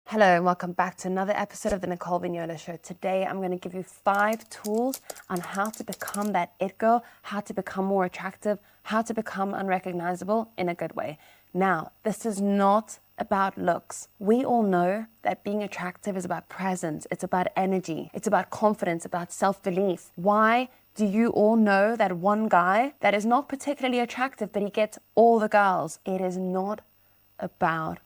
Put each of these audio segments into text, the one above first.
Hello and welcome back to another episode of the Nicole Vignola Show. Today I'm going to give you 5 tools on how to become that it girl, how to become more attractive, how to become unrecognizable in a good way. Now, this is not about looks. We all know that being attractive is about presence, it's about energy, it's about confidence, about self-belief. Why do you all know that one guy that is not particularly attractive, but he gets all the girls? It is not about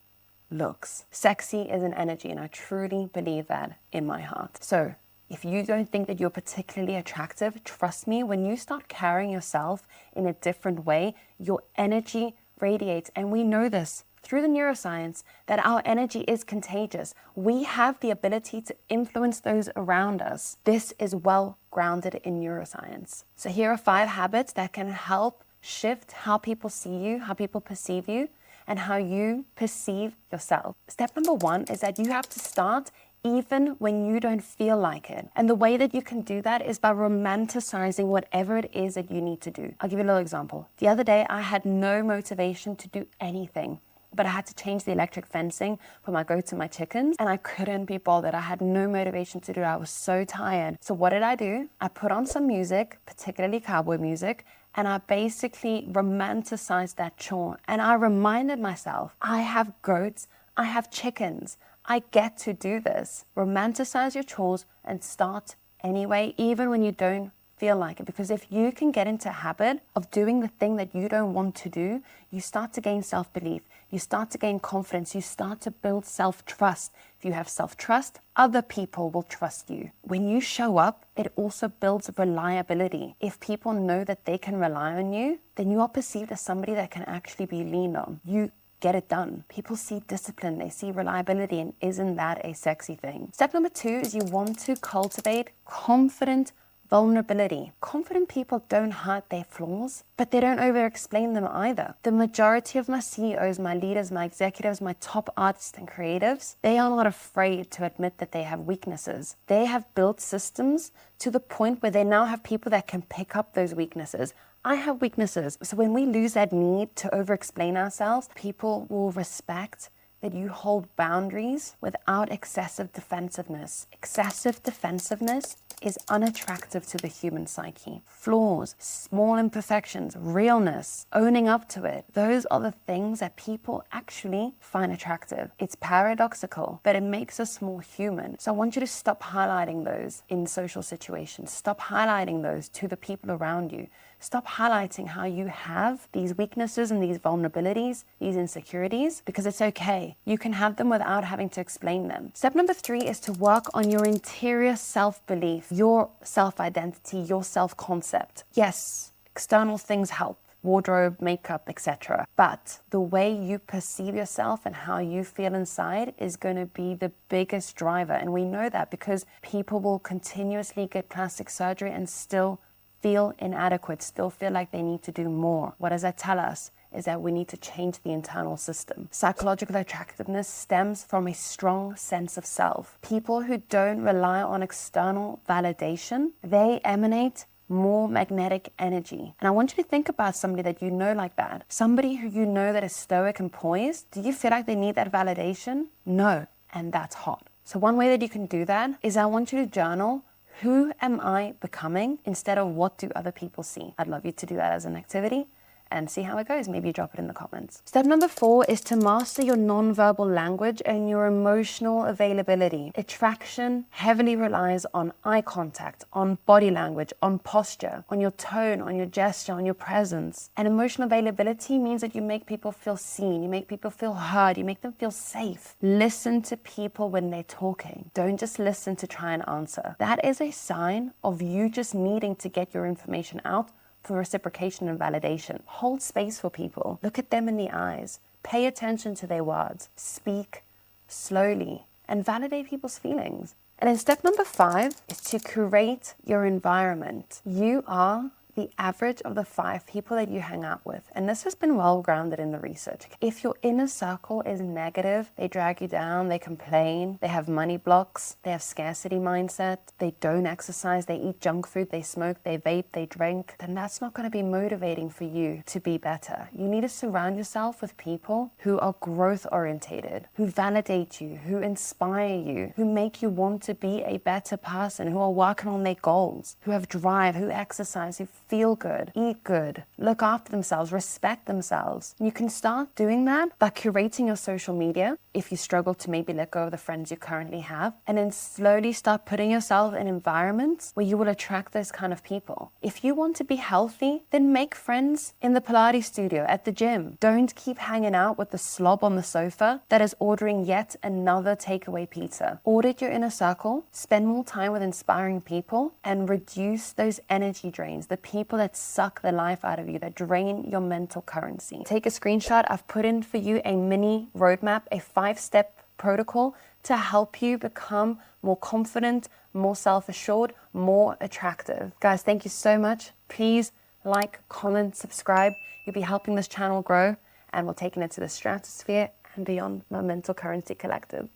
looks. Sexy is an energy, and I truly believe that in my heart. So if you don't think that you're particularly attractive, trust me, when you start carrying yourself in a different way, your energy radiates. And we know this through the neuroscience that our energy is contagious. We have the ability to influence those around us. This is well grounded in neuroscience. So here are 5 habits that can help shift how people see you, how people perceive you, and how you perceive yourself. Step number 1 is that you have to start even when you don't feel like it. And the way that you can do that is by romanticizing whatever it is that you need to do. I'll give you a little example. The other day, I had no motivation to do anything, but I had to change the electric fencing for my goats and my chickens, and I couldn't be bothered. I had no motivation to do it. I was so tired. So what did I do? I put on some music, particularly cowboy music, and I basically romanticized that chore. And I reminded myself, I have goats, I have chickens, I get to do this. Romanticize your chores and start anyway, even when you don't feel like it. Because if you can get into a habit of doing the thing that you don't want to do, you start to gain self-belief, you start to gain confidence, you start to build self-trust. If you have self-trust, other people will trust you. When you show up, it also builds reliability. If people know that they can rely on you, then you are perceived as somebody that can actually be leaned on. You get it done. People see discipline, they see reliability, and isn't that a sexy thing? Step number 2 is you want to cultivate confident vulnerability. Confident people don't hide their flaws, but they don't over-explain them either. The majority of my CEOs, my leaders, my executives, my top artists and creatives, they are not afraid to admit that they have weaknesses. They have built systems to the point where they now have people that can pick up those weaknesses. I have weaknesses. So when we lose that need to over-explain ourselves, people will respect that you hold boundaries without excessive defensiveness. Excessive defensiveness is unattractive to the human psyche. Flaws, small imperfections, realness, owning up to it, those are the things that people actually find attractive. It's paradoxical, but it makes us more human. So I want you to stop highlighting those in social situations. Stop highlighting those to the people around you. Stop highlighting how you have these weaknesses and these vulnerabilities, these insecurities, because it's okay. You can have them without having to explain them. Step number 3 is to work on your interior self-belief, your self-identity, your self-concept. Yes, external things help. Wardrobe, makeup, etc. But the way you perceive yourself and how you feel inside is going to be the biggest driver. And we know that because people will continuously get plastic surgery and still feel inadequate, still feel like they need to do more. What does that tell us? Is that we need to change the internal system. Psychological attractiveness stems from a strong sense of self. People who don't rely on external validation, they emanate more magnetic energy. And I want you to think about somebody that you know like that. Somebody who you know that is stoic and poised. Do you feel like they need that validation? No. And that's hot. So one way that you can do that is I want you to journal, who am I becoming, instead of what do other people see? I'd love you to do that as an activity and see how it goes. Maybe drop it in the comments. Step number 4 is to master your nonverbal language and your emotional availability. Attraction heavily relies on eye contact, on body language, on posture, on your tone, on your gesture, on your presence. And emotional availability means that you make people feel seen, you make people feel heard, you make them feel safe. Listen to people when they're talking. Don't just listen to try and answer. That is a sign of you just needing to get your information out for reciprocation and validation. Hold space for people. Look at them in the eyes. Pay attention to their words. Speak slowly and validate people's feelings. And then step number 5 is to curate your environment. You are the average of the 5 people that you hang out with, and this has been well grounded in the research, if your inner circle is negative, they drag you down, they complain, they have money blocks, they have scarcity mindset, they don't exercise, they eat junk food, they smoke, they vape, they drink, then that's not going to be motivating for you to be better. You need to surround yourself with people who are growth orientated, who validate you, who inspire you, who make you want to be a better person, who are working on their goals, who have drive, who exercise, who feel good, eat good, look after themselves, respect themselves. You can start doing that by curating your social media if you struggle to maybe let go of the friends you currently have, and then slowly start putting yourself in environments where you will attract those kind of people. If you want to be healthy, then make friends in the Pilates studio, at the gym. Don't keep hanging out with the slob on the sofa that is ordering yet another takeaway pizza. Audit your inner circle, spend more time with inspiring people, and reduce those energy drains, the people that suck the life out of you, that drain your mental currency. Take a screenshot. I've put in for you a mini roadmap, a 5-step protocol to help you become more confident, more self-assured, more attractive. Guys, thank you so much. Please like, comment, subscribe. You'll be helping this channel grow, and we're taking it to the stratosphere and beyond. My Mental Currency Collective.